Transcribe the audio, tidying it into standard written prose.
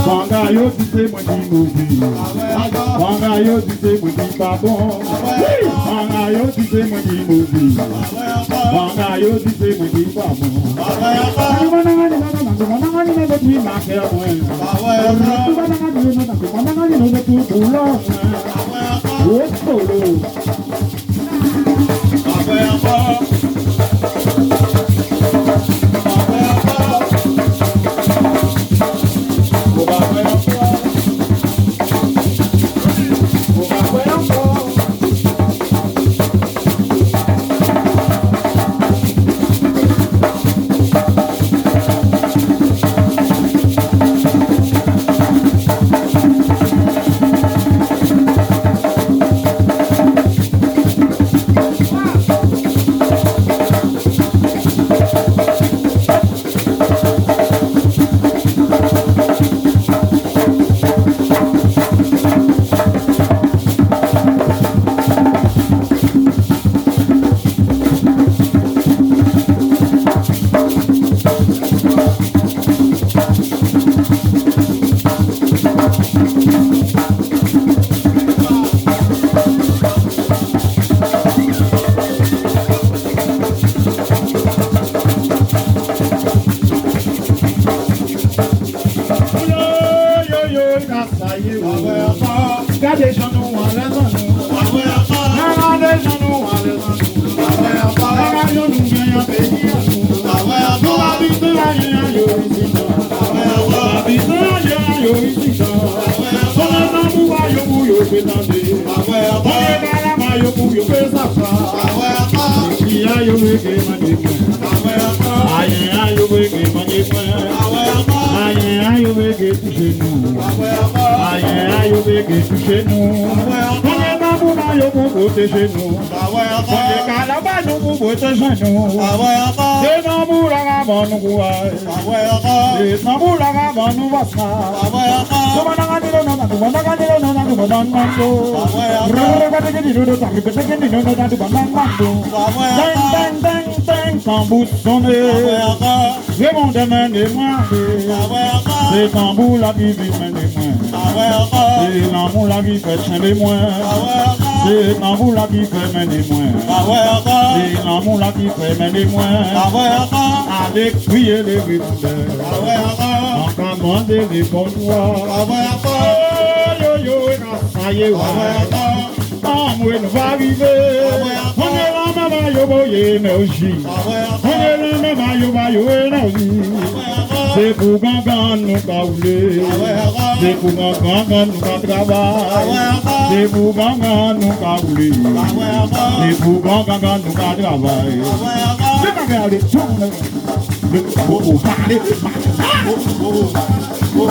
Banga yo ti se mo di movi. Banga yo ti se mo di babon. Banga yo ti se mo di movi. Banga yo ti se mo di babon. C'est tambour la vie vit c'est l'amour la vie fait changer moins. C'est l'amour la vie fait mener moins. C'est l'amour la vie fait mener moins. Avec crier les riverains. En commander les contours. Yo yo, ça y est, on va arriver. On est là, maman, yo boye énergie. On est là, maman, yo boye énergie. C'est pour gangan nous caouler. C'est pour gangan nous travailler. C'est pour gangan nous caouler. C'est pour gangan nous travailler. C'est pas grave, tout le monde. Whoa.